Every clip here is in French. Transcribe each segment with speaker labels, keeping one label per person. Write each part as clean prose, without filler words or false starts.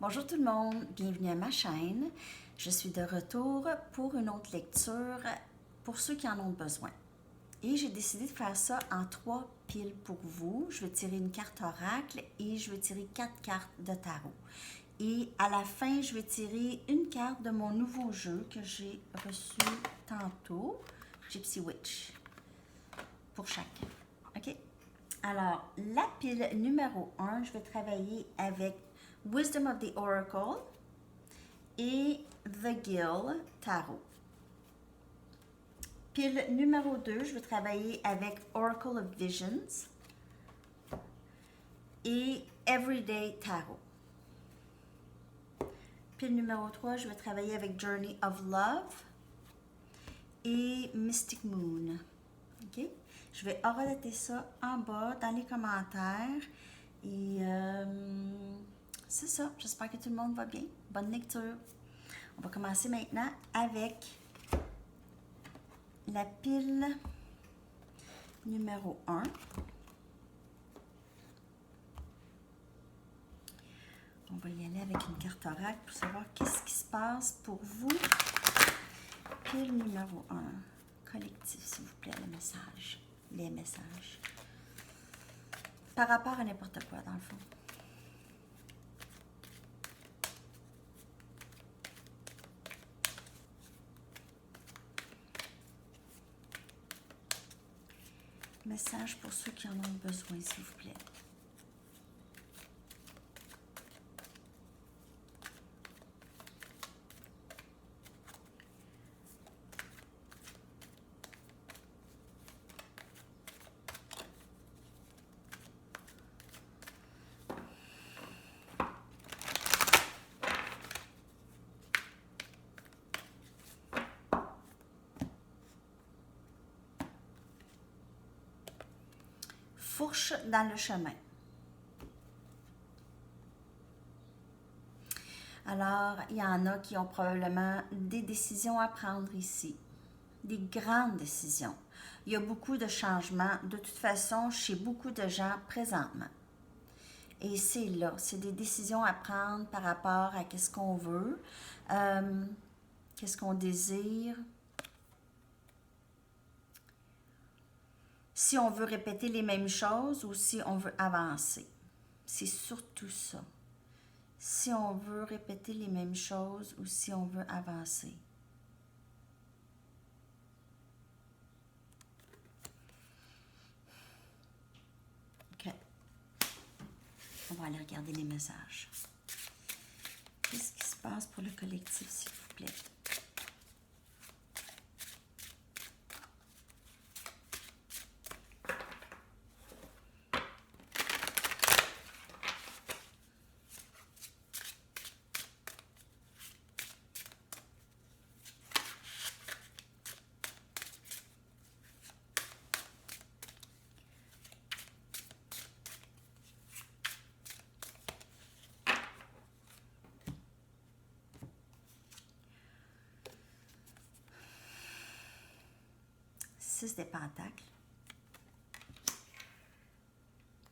Speaker 1: Bonjour tout le monde, bienvenue à ma chaîne. Je suis de retour pour une autre lecture pour ceux qui en ont besoin. Et j'ai décidé de faire ça en 3 piles pour vous. Je vais tirer une carte oracle et je vais tirer 4 cartes de tarot. Et à la fin, je vais tirer une carte de mon nouveau jeu que j'ai reçu tantôt, Gypsy Witch, pour chacun. OK? Alors, la pile numéro 1, je vais travailler avec Wisdom of the Oracle et The Gill Tarot. Pile numéro 2, je vais travailler avec Oracle of Visions et Everyday Tarot. Pile numéro 3, je vais travailler avec Journey of Love et Mystic Moon. OK? Je vais relater ça en bas dans les commentaires. Et c'est ça. J'espère que tout le monde va bien. Bonne lecture. On va commencer maintenant avec la pile numéro 1. On va y aller avec une carte oracle pour savoir qu'est-ce qui se passe pour vous. Pile numéro 1. Collectif, s'il vous plaît, le message. Les messages. Par rapport à n'importe quoi, dans le fond. Message pour ceux qui en ont besoin, s'il vous plaît. Fourche dans le chemin. Alors, il y en a qui ont probablement des décisions à prendre ici. Des grandes décisions. Il y a beaucoup de changements, de toute façon, chez beaucoup de gens présentement. Et c'est là, c'est des décisions à prendre par rapport à qu'est-ce qu'on veut, qu'est-ce qu'on désire. Si on veut répéter les mêmes choses ou si on veut avancer. C'est surtout ça. Si on veut répéter les mêmes choses ou si on veut avancer. OK. On va aller regarder les messages. Qu'est-ce qui se passe pour le collectif, s'il vous plaît? Six des pentacles.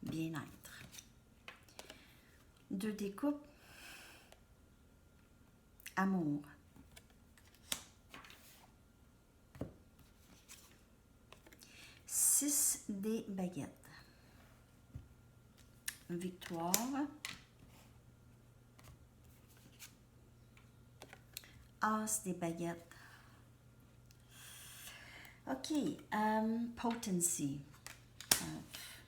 Speaker 1: Bien-être. 2 des coupes. Amour. Six des baguettes. Victoire. As des baguettes. OK. Potency.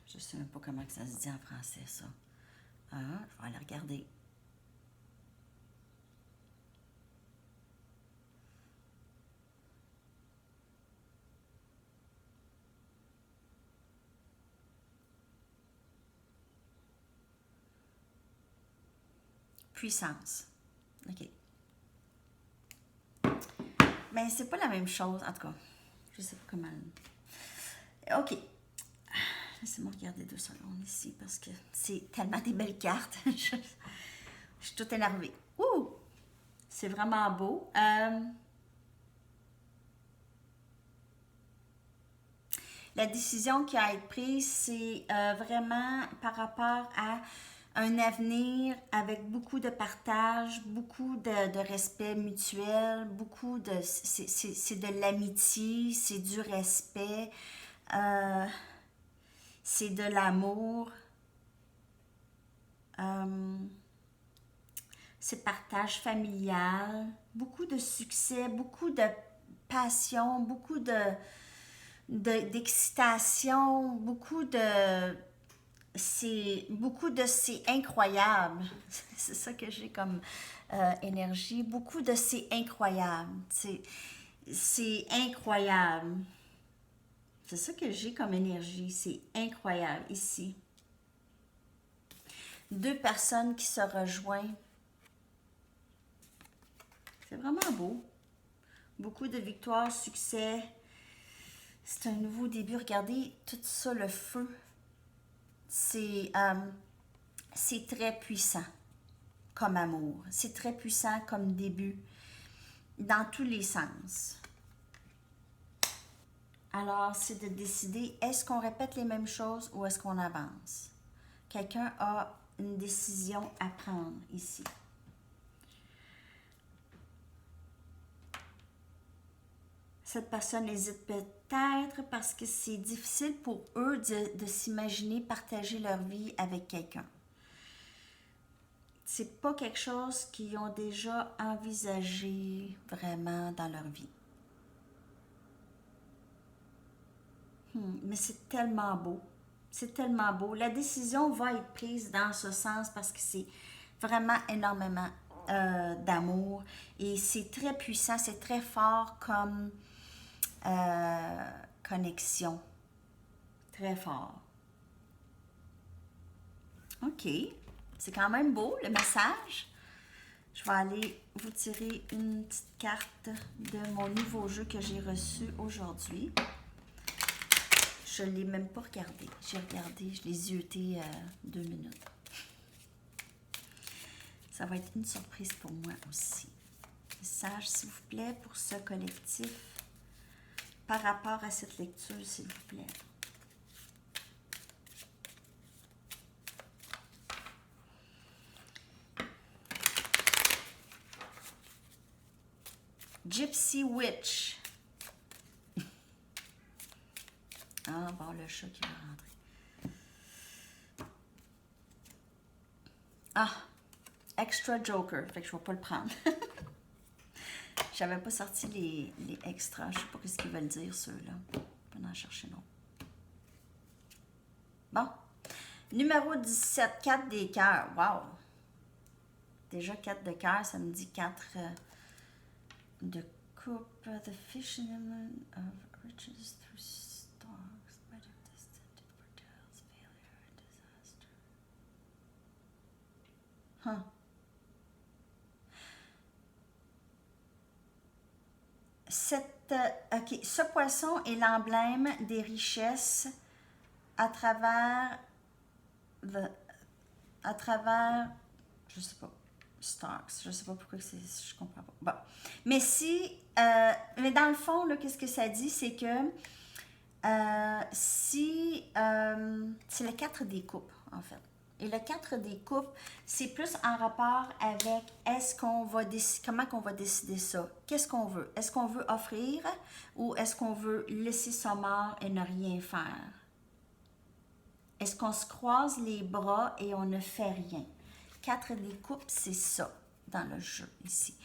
Speaker 1: Je ne sais même pas comment ça se dit en français, ça. Je vais aller regarder. Puissance. OK. Mais c'est pas la même chose, en tout cas. Je sais pas comment. OK. Laissez-moi regarder 2 secondes ici parce que c'est tellement des belles cartes. Je suis toute énervée. Ouh! C'est vraiment beau. La décision qui a été prise, c'est vraiment par rapport à un avenir avec beaucoup de partage, beaucoup de respect mutuel, beaucoup de... C'est de l'amitié, c'est du respect, c'est de l'amour, c'est partage familial, beaucoup de succès, beaucoup de passion, beaucoup d'excitation, beaucoup de c'est incroyable. C'est ça que j'ai comme énergie. Beaucoup de c'est incroyable. C'est incroyable. C'est ça que j'ai comme énergie. C'est incroyable ici. Deux personnes qui se rejoignent. C'est vraiment beau. Beaucoup de victoires, succès. C'est un nouveau début. Regardez tout ça, le feu. C'est très puissant comme amour. C'est très puissant comme début dans tous les sens. Alors, c'est de décider, est-ce qu'on répète les mêmes choses ou est-ce qu'on avance? Quelqu'un a une décision à prendre ici. Cette personne hésite peut-être parce que c'est difficile pour eux de s'imaginer partager leur vie avec quelqu'un. C'est pas quelque chose qu'ils ont déjà envisagé vraiment dans leur vie. Mais c'est tellement beau. C'est tellement beau. La décision va être prise dans ce sens parce que c'est vraiment énormément d'amour. Et c'est très puissant, c'est très fort comme connexion. Très fort. OK. C'est quand même beau, le message. Je vais aller vous tirer une petite carte de mon nouveau jeu que j'ai reçu aujourd'hui. Je ne l'ai même pas regardé. J'ai regardé, je l'ai zioté 2 minutes. Ça va être une surprise pour moi aussi. Message, s'il vous plaît, pour ce collectif, par rapport à cette lecture, s'il vous plaît. Gypsy Witch. Ah, bon, le chat qui va rentrer. Ah, Extra Joker. Fait que je ne vais pas le prendre. J'avais pas sorti les extras. Je sais pas ce qu'ils veulent dire, ceux-là. Je vais en chercher non. Bon. Numéro 17, 4 des cœurs. Wow! Déjà 4 de cœur, ça me dit 4 de coupe. The fisherman of riches through stars, might have destined foretells failure and disaster. Ce poisson est l'emblème des richesses à travers, je sais pas, stocks, je sais pas pourquoi je comprends pas. Bon, mais mais dans le fond, là, qu'est-ce que ça dit, c'est que c'est le 4 des coupes, en fait. Et le 4 des coupes, c'est plus en rapport avec comment qu'on va décider ça? Qu'est-ce qu'on veut? Est-ce qu'on veut offrir ou est-ce qu'on veut laisser ça mort et ne rien faire? Est-ce qu'on se croise les bras et on ne fait rien? 4 des coupes, c'est ça dans le jeu ici.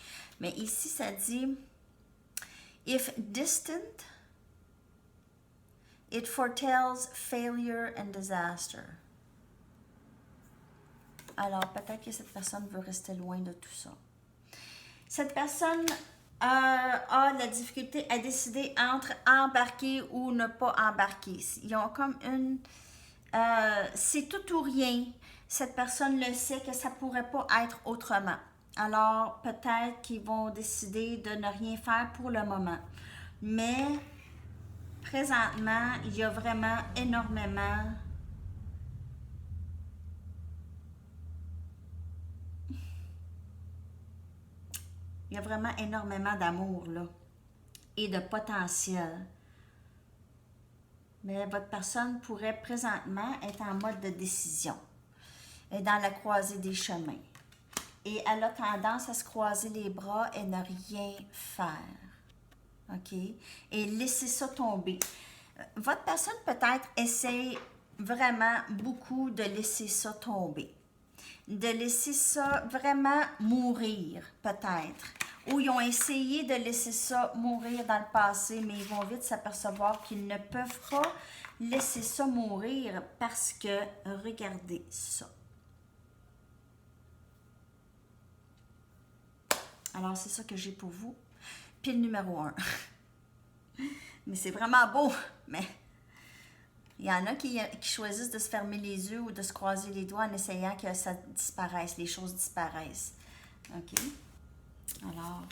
Speaker 1: Mais ici, ça dit If distant, it foretells failure and disaster. Alors, peut-être que cette personne veut rester loin de tout ça. Cette personne a la difficulté à décider entre embarquer ou ne pas embarquer. Ils ont comme c'est tout ou rien. Cette personne le sait que ça pourrait pas être autrement. Alors, peut-être qu'ils vont décider de ne rien faire pour le moment. Mais, présentement, il y a vraiment énormément... Il y a vraiment énormément d'amour, là, et de potentiel. Mais votre personne pourrait présentement être en mode de décision. Elle est dans la croisée des chemins. Et elle a tendance à se croiser les bras et ne rien faire. OK? Et laisser ça tomber. Votre personne peut-être essaie vraiment beaucoup de laisser ça tomber. De laisser ça vraiment mourir, peut-être. Ou ils ont essayé de laisser ça mourir dans le passé, mais ils vont vite s'apercevoir qu'ils ne peuvent pas laisser ça mourir parce que, regardez ça. Alors, c'est ça que j'ai pour vous. Pile numéro 1. Mais c'est vraiment beau, mais il y en a qui choisissent de se fermer les yeux ou de se croiser les doigts en essayant que ça disparaisse, les choses disparaissent. OK? Alors,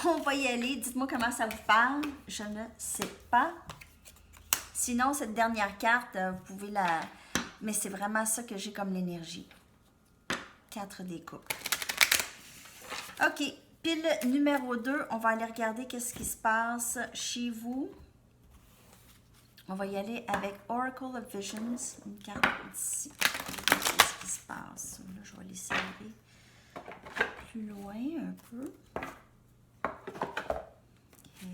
Speaker 1: on va y aller. Dites-moi comment ça vous parle. Je ne sais pas. Sinon, cette dernière carte, vous pouvez la... Mais c'est vraiment ça que j'ai comme l'énergie. 4 des coupes. OK. Pile numéro 2, on va aller regarder qu'est-ce qui se passe chez vous. On va y aller avec Oracle of Visions, une carte d'ici. Qu'est-ce qui se passe? Là, je vais les serrer plus loin un peu. OK.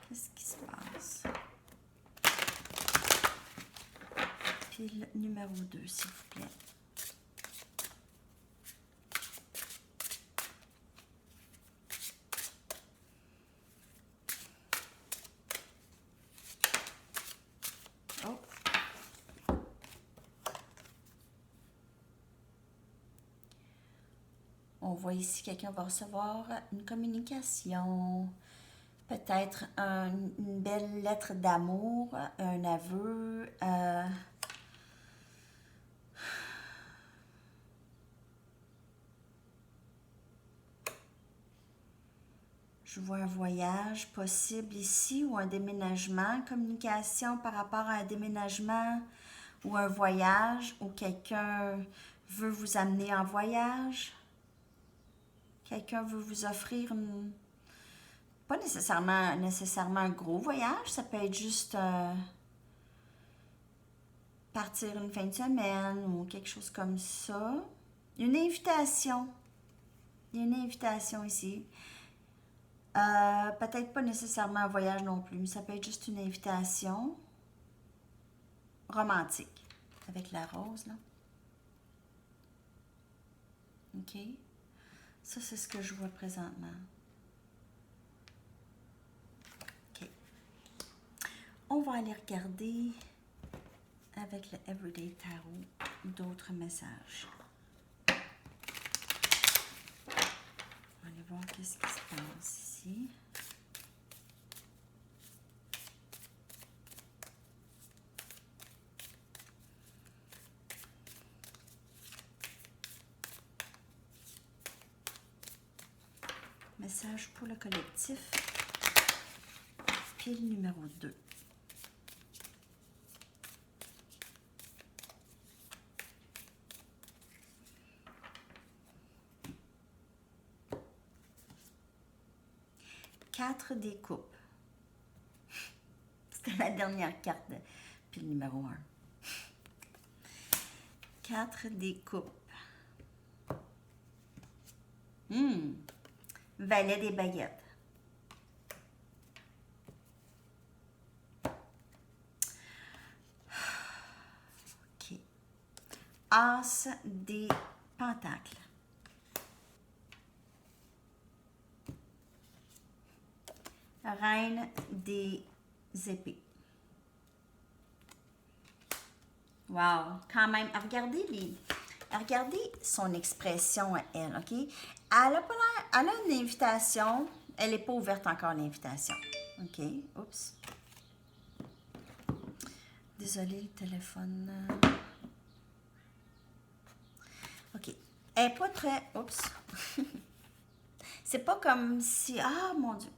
Speaker 1: Qu'est-ce qui se passe? Pile numéro 2, s'il vous plaît. On voit ici quelqu'un va recevoir une communication, peut-être une belle lettre d'amour, un aveu. Je vois un voyage possible ici ou un déménagement, communication par rapport à un déménagement ou un voyage où quelqu'un veut vous amener en voyage. Quelqu'un veut vous offrir pas nécessairement un gros voyage, ça peut être juste partir une fin de semaine ou quelque chose comme ça. Une invitation. Il y a une invitation ici. Peut-être pas nécessairement un voyage non plus, mais ça peut être juste une invitation romantique avec la rose, là. OK? Ça, c'est ce que je vois présentement. OK. On va aller regarder avec le Everyday Tarot d'autres messages. On va aller voir qu'est-ce qui se passe ici. Message pour le collectif. Pile numéro 2. Quatre des coupes. C'était la dernière carte de pile numéro 1. 4 des coupes. Valet des baguettes. OK. As des pentacles. Reine des épées. Wow! Quand même, regardez son expression à elle, OK? Elle a une invitation. Elle n'est pas ouverte encore, l'invitation. OK. Oups. Désolée, le téléphone. OK. Elle n'est pas très... Oups. C'est pas comme si... Ah, mon Dieu.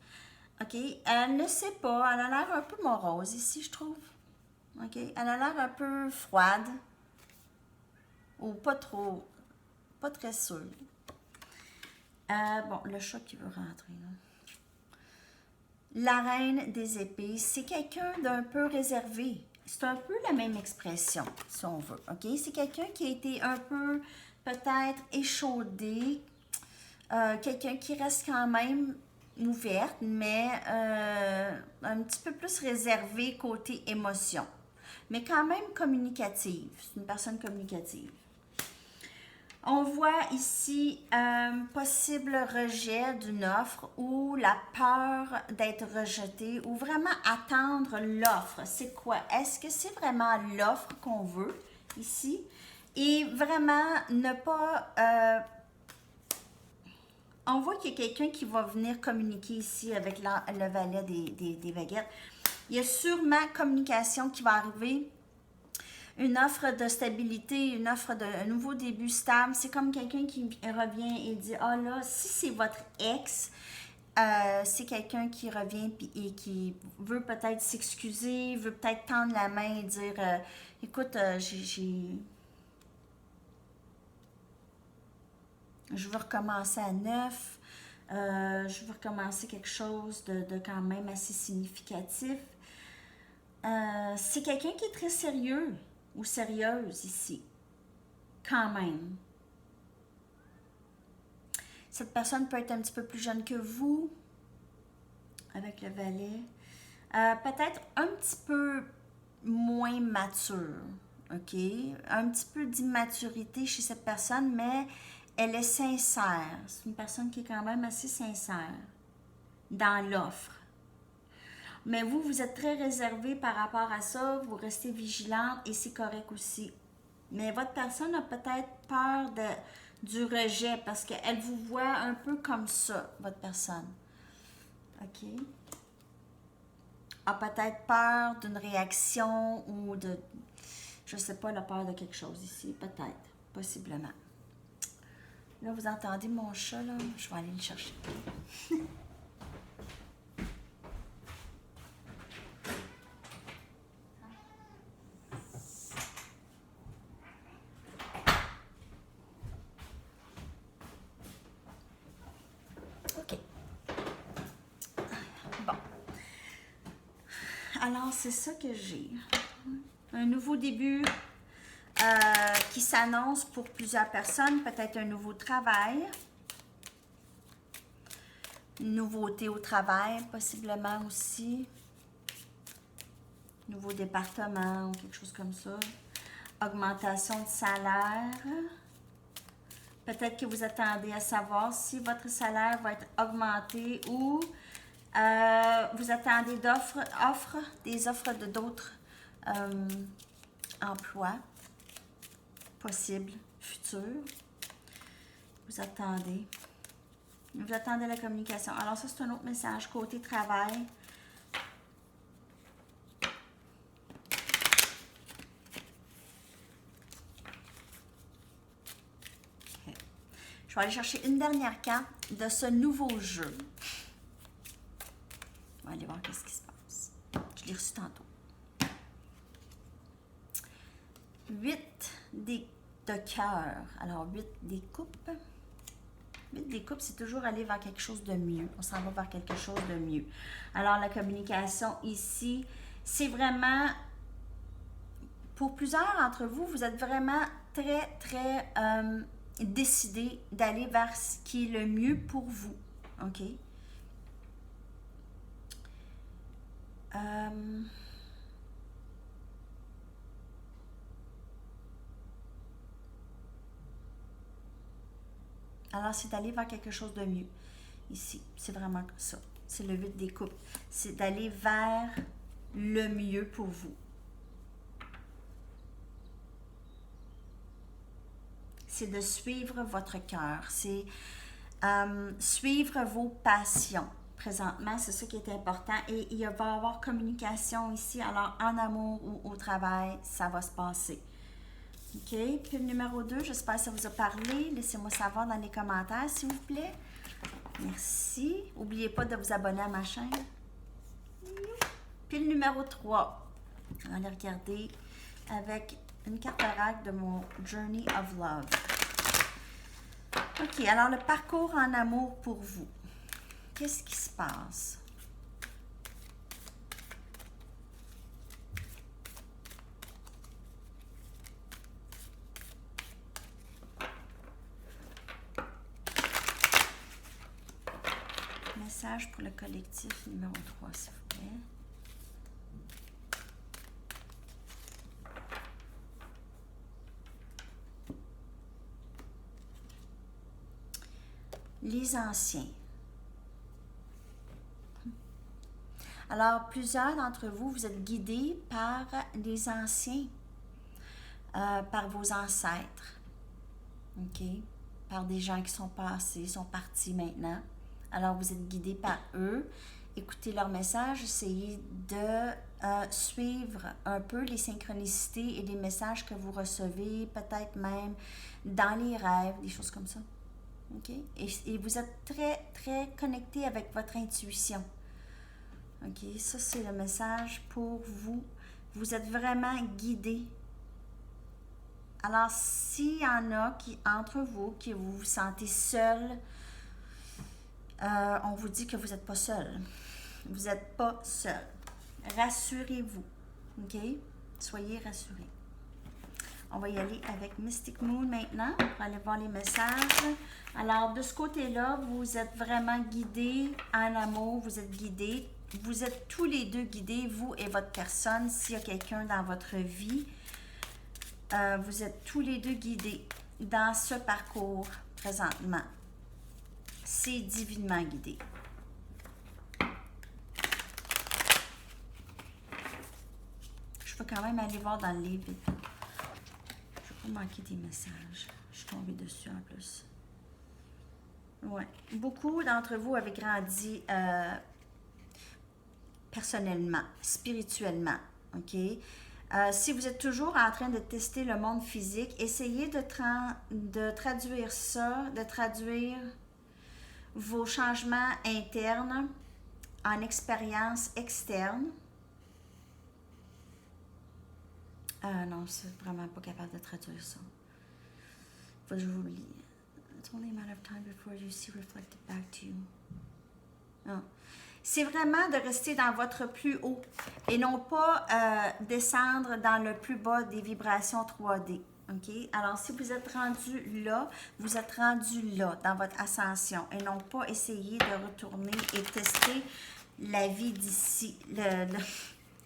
Speaker 1: OK. Elle ne sait pas. Elle a l'air un peu morose ici, je trouve. OK. Elle a l'air un peu froide. Ou pas trop... Pas très sûre. Bon, le chat qui veut rentrer, là. La reine des épées, c'est quelqu'un d'un peu réservé. c'est un peu la même expression, si on veut, OK? C'est quelqu'un qui a été un peu, peut-être, échaudé, quelqu'un qui reste quand même ouverte, mais un petit peu plus réservé côté émotion, mais quand même communicative. C'est une personne communicative. On voit ici un possible rejet d'une offre ou la peur d'être rejeté ou vraiment attendre l'offre. C'est quoi? Est-ce que c'est vraiment l'offre qu'on veut ici? Et vraiment ne pas... on voit qu'il y a quelqu'un qui va venir communiquer ici avec le valet des baguettes. Il y a sûrement communication qui va arriver. Une offre de stabilité, une offre d'un nouveau début stable. C'est comme quelqu'un qui revient et dit, ah là, si c'est votre ex, c'est quelqu'un qui revient et qui veut peut-être s'excuser, veut peut-être tendre la main et dire, écoute, je veux recommencer à neuf, je veux recommencer quelque chose de quand même assez significatif. C'est quelqu'un qui est très sérieux ou sérieuse ici, quand même. Cette personne peut être un petit peu plus jeune que vous, avec le valet. Peut-être un petit peu moins mature, OK? Un petit peu d'immaturité chez cette personne, mais elle est sincère. C'est une personne qui est quand même assez sincère dans l'offre. Mais vous, vous êtes très réservé par rapport à ça, vous restez vigilante et c'est correct aussi. Mais votre personne a peut-être peur du rejet parce qu'elle vous voit un peu comme ça, votre personne. OK? A peut-être peur d'une réaction ou de... Je ne sais pas, la peur de quelque chose ici, peut-être, possiblement. Là, vous entendez mon chat, là? Je vais aller le chercher. Alors, c'est ça que j'ai. Un nouveau début qui s'annonce pour plusieurs personnes. Peut-être un nouveau travail. Une nouveauté au travail, possiblement aussi. Nouveau département ou quelque chose comme ça. Augmentation de salaire. Peut-être que vous attendez à savoir si votre salaire va être augmenté ou... vous attendez des offres de d'autres emplois possibles, futurs. Vous attendez la communication. Alors ça, c'est un autre message côté travail. Okay. Je vais aller chercher une dernière carte de ce nouveau jeu. On va aller voir qu'est-ce qui se passe. Je l'ai reçu tantôt. 8 de cœur. Alors, 8 des coupes. 8 des coupes, c'est toujours aller vers quelque chose de mieux. On s'en va vers quelque chose de mieux. Alors, la communication ici, c'est vraiment... Pour plusieurs d'entre vous, vous êtes vraiment très, très décidés d'aller vers ce qui est le mieux pour vous. OK? Alors, c'est d'aller vers quelque chose de mieux. Ici, c'est vraiment ça. C'est le 8 des coupes. C'est d'aller vers le mieux pour vous. C'est de suivre votre cœur. C'est suivre vos passions. Présentement, c'est ça qui est important. Et il va y avoir communication ici. Alors, en amour ou au travail, ça va se passer. OK? Puis le numéro 2, j'espère que ça vous a parlé. Laissez-moi savoir dans les commentaires, s'il vous plaît. Merci. N'oubliez pas de vous abonner à ma chaîne. Puis le numéro 3, on va aller regarder avec une carte oracle de mon Journey of Love. OK, alors le parcours en amour pour vous. Qu'est-ce qui se passe? message pour le collectif numéro 3, s'il vous plaît. Les anciens. Alors, plusieurs d'entre vous, vous êtes guidés par les anciens, par vos ancêtres, OK? Par des gens qui sont passés, sont partis maintenant. Alors, vous êtes guidés par eux. Écoutez leur message, essayez de suivre un peu les synchronicités et les messages que vous recevez, peut-être même dans les rêves, des choses comme ça. OK? Et vous êtes très, très connecté avec votre intuition. OK? Ça, c'est le message pour vous. Vous êtes vraiment guidé. Alors, s'il y en a qui, entre vous, que vous vous sentez seul, on vous dit que vous n'êtes pas seul. Vous n'êtes pas seul. Rassurez-vous. OK? Soyez rassurés. On va y aller avec Mystic Moon maintenant pour aller voir les messages. Alors, de ce côté-là, vous êtes vraiment guidés en amour. Vous êtes guidés. Vous êtes tous les deux guidés, vous et votre personne. S'il y a quelqu'un dans votre vie, vous êtes tous les deux guidés dans ce parcours présentement. C'est divinement guidé. Je peux quand même aller voir dans le livre. Je ne vais pas manquer des messages. Je suis tombée dessus en plus. Ouais. Beaucoup d'entre vous avez grandi personnellement, spirituellement. OK? Si vous êtes toujours en train de tester le monde physique, essayez de traduire ça, de traduire vos changements internes en expérience externe. Non, je suis vraiment pas capable de traduire ça. Faut que je vous le lis. It's only a matter of time before you see reflected back to you. Non. C'est vraiment de rester dans votre plus haut et non pas descendre dans le plus bas des vibrations 3D. OK? Alors, si vous êtes rendu là, vous êtes rendu là dans votre ascension et non pas essayer de retourner et tester la vie d'ici.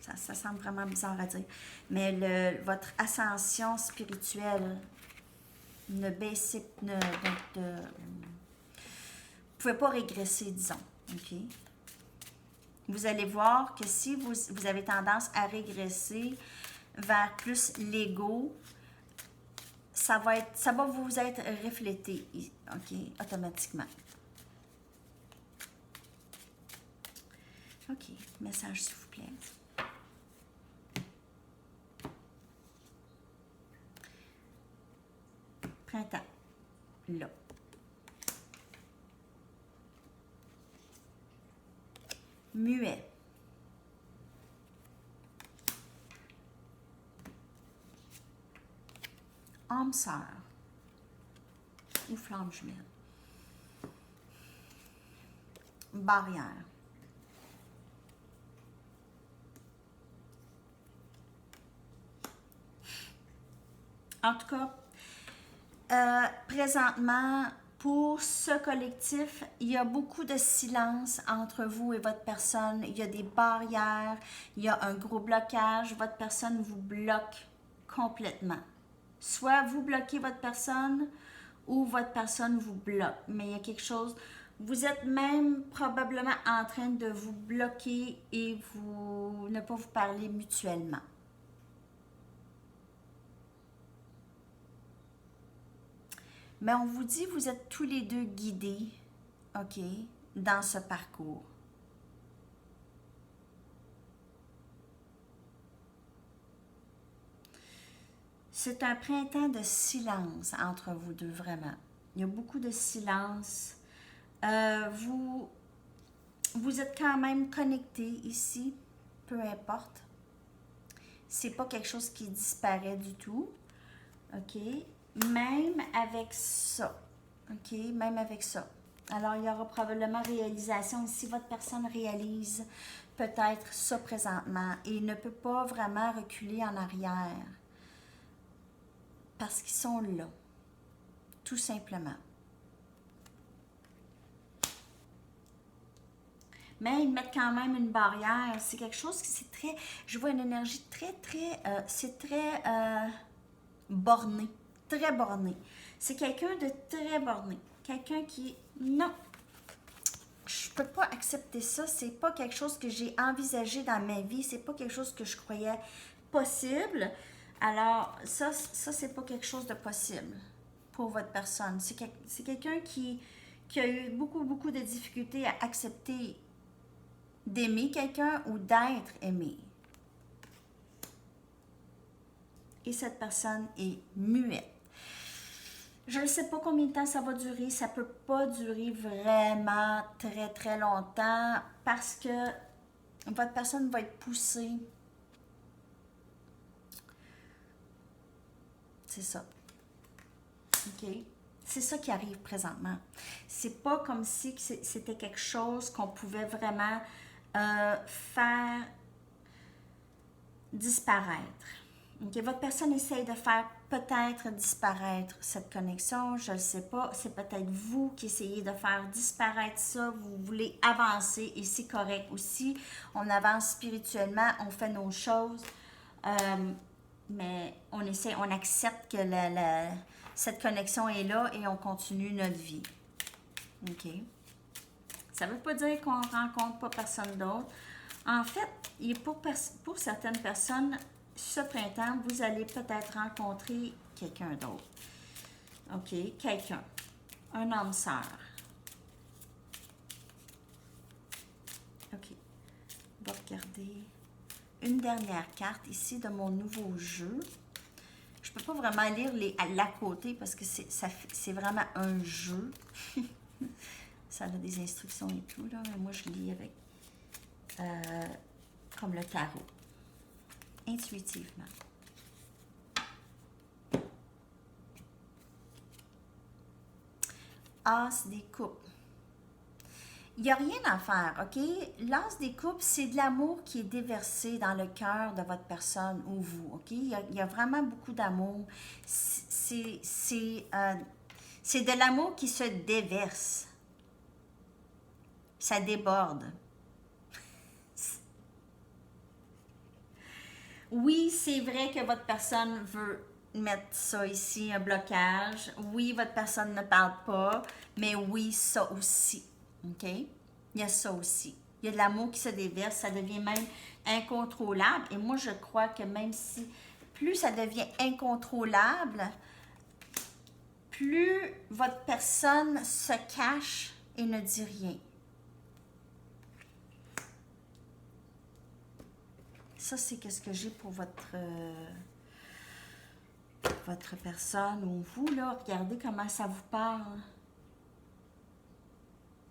Speaker 1: Ça semble vraiment bizarre à dire, mais votre ascension spirituelle, ne baissez, vous ne pouvez pas régresser, disons. OK? Vous allez voir que si vous avez tendance à régresser vers plus l'ego, ça va vous être reflété, OK, automatiquement. OK, message s'il vous plaît. Printemps, là. Muet. Âme sœur. Ou flamme jumelle. Barrière. En tout cas, présentement, pour ce collectif, il y a beaucoup de silence entre vous et votre personne. Il y a des barrières, il y a un gros blocage. Votre personne vous bloque complètement. Soit vous bloquez votre personne ou votre personne vous bloque. Mais il y a quelque chose, vous êtes même probablement en train de vous bloquer et ne pas vous parler mutuellement. Mais on vous dit, vous êtes tous les deux guidés, OK, dans ce parcours. C'est un printemps de silence entre vous deux, vraiment. Il y a beaucoup de silence. Vous êtes quand même connectés ici, peu importe. C'est pas quelque chose qui disparaît du tout, OK? Même avec ça, OK? Même avec ça. Alors, il y aura probablement réalisation ici. Votre personne réalise peut-être ça présentement et ne peut pas vraiment reculer en arrière parce qu'ils sont là, tout simplement. mais ils mettent quand même une barrière. C'est quelque chose qui c'est très, je vois une énergie c'est très borné, très borné. C'est quelqu'un de très borné, quelqu'un qui, non, je peux pas accepter ça, c'est pas quelque chose que j'ai envisagé dans ma vie, c'est pas quelque chose que je croyais possible. Alors, ça c'est pas quelque chose de possible pour votre personne. C'est quelqu'un qui a eu beaucoup de difficultés à accepter d'aimer quelqu'un ou d'être aimé. Et cette personne est muette. Je ne sais pas combien de temps ça va durer. Ça ne peut pas durer vraiment très longtemps parce que votre personne va être poussée. C'est ça. OK? C'est ça qui arrive présentement. C'est pas comme si c'était quelque chose qu'on pouvait vraiment faire disparaître. Okay? Votre personne essaye de faire peut-être disparaître cette connexion, je ne sais pas. C'est peut-être vous qui essayez de faire disparaître ça. Vous voulez avancer et c'est correct aussi. On avance spirituellement, on fait nos choses, mais on essaie, on accepte que cette connexion est là et on continue notre vie. OK? Ça ne veut pas dire qu'on ne rencontre pas personne d'autre. En fait, pour certaines personnes, ce printemps, vous allez peut-être rencontrer quelqu'un d'autre. OK? Quelqu'un. Un âme sœur. OK. On va regarder une dernière carte ici de mon nouveau jeu. Je ne peux pas vraiment lire à côté parce que c'est vraiment un jeu. Ça a des instructions et tout, là. Mais moi, je lis avec comme le tarot. Intuitivement. As des coupes. Il n'y a rien à faire, OK? L'as des coupes, c'est de l'amour qui est déversé dans le cœur de votre personne ou vous, OK? Il y a vraiment beaucoup d'amour. C'est de l'amour qui se déverse. Ça déborde. Oui, c'est vrai que votre personne veut mettre ça ici, un blocage. Oui, votre personne ne parle pas, mais oui, ça aussi. OK? Il y a ça aussi. Il y a de l'amour qui se déverse, ça devient même incontrôlable. Et moi, je crois que même si plus ça devient incontrôlable, plus votre personne se cache et ne dit rien. Ça, c'est qu'est-ce que j'ai pour votre personne ou vous, là. Regardez comment ça vous parle.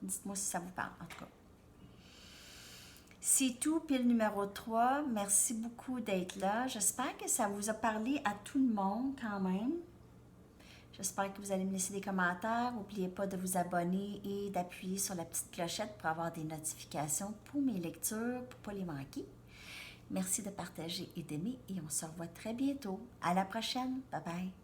Speaker 1: Dites-moi si ça vous parle, en tout cas. C'est tout, pile numéro 3. Merci beaucoup d'être là. J'espère que ça vous a parlé à tout le monde quand même. J'espère que vous allez me laisser des commentaires. N'oubliez pas de vous abonner et d'appuyer sur la petite clochette pour avoir des notifications pour mes lectures, pour ne pas les manquer. Merci de partager et d'aimer et on se revoit très bientôt. À la prochaine. Bye bye.